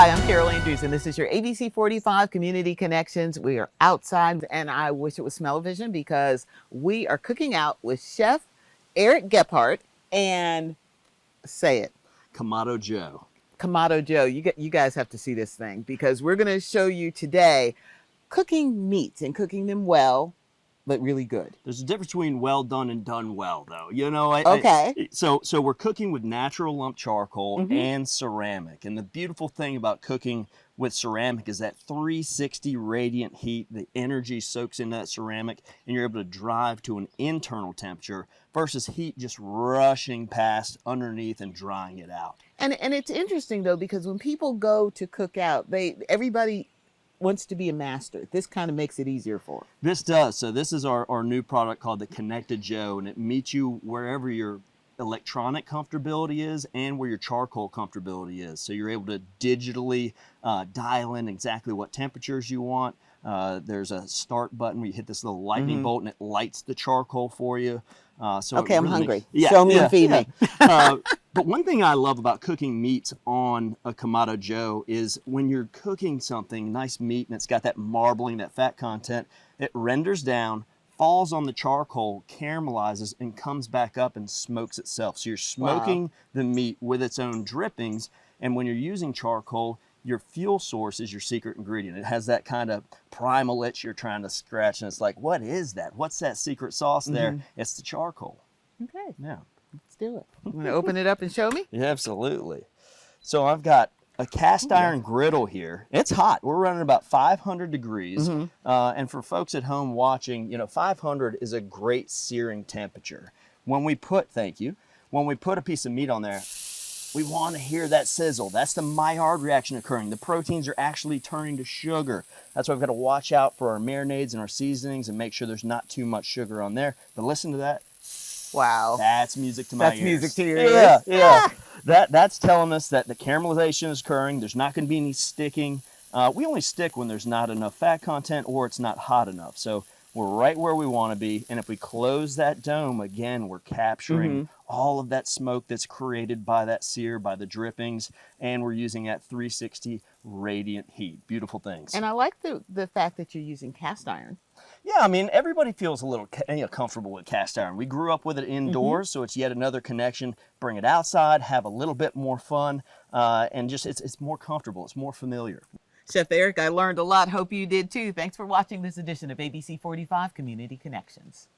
Hi, I'm Caroline Drews, and this is your ABC45 Community Connections. We are outside, and I wish it was smell-o-vision because we are cooking out with Chef Eric Gephart and, say it, Kamado Joe. Kamado Joe. You guys have to see this thing because we're going to show you today cooking meats and cooking them well, but really good. There's a difference between well done and done well, though. You know, so we're cooking with natural lump charcoal and ceramic. And the beautiful thing about cooking with ceramic is that 360 radiant heat, the energy soaks into that ceramic, and you're able to drive to an internal temperature versus heat just rushing past underneath and drying it out. And it's interesting, though, because when people go to cook out, everybody wants to be a master. This kind of makes it easier for them. This does. So this is our new product called the Connected Joe, and it meets you wherever your electronic comfortability is and where your charcoal comfortability is. So you're able to digitally dial in exactly what temperatures you want. There's a start button where you hit this little lightning bolt and it lights the charcoal for you. Okay, I'm hungry. Yeah, show me and feed me. But one thing I love about cooking meats on a Kamado Joe is when you're cooking something, nice meat, and it's got that marbling, that fat content, it renders down, falls on the charcoal, caramelizes, and comes back up and smokes itself. So you're smoking the meat with its own drippings, and when you're using charcoal, your fuel source is your secret ingredient. It has that kind of primal itch you're trying to scratch, and it's like, what is that? What's that secret sauce there? It's the charcoal. Okay. Yeah. Let's do it. You want to open it up and show me? Yeah, absolutely. So I've got a cast iron griddle here. It's hot. We're running about 500 degrees. And for folks at home watching, 500 is a great searing temperature. When we put, when we put a piece of meat on there, we want to hear that sizzle. That's the Maillard reaction occurring. The proteins are actually turning to sugar. That's why we've got to watch out for our marinades and our seasonings and make sure there's not too much sugar on there. But listen to that. Wow. That's music to my ears. That's music to your ears. Yeah. That's telling us that the caramelization is occurring. There's not going to be any sticking. We only stick when there's not enough fat content or it's not hot enough. So we're right where we want to be. And if we close that dome, again, we're capturing all of that smoke that's created by that sear, by the drippings, and we're using that 360 radiant heat. Beautiful things. And I like the fact that you're using cast iron. Yeah, I mean, everybody feels a little comfortable with cast iron. We grew up with it indoors, so it's yet another connection. Bring it outside, have a little bit more fun, and just it's more comfortable. It's more familiar. Chef Eric, I learned a lot. Hope you did too. Thanks for watching this edition of ABC45 Community Connections.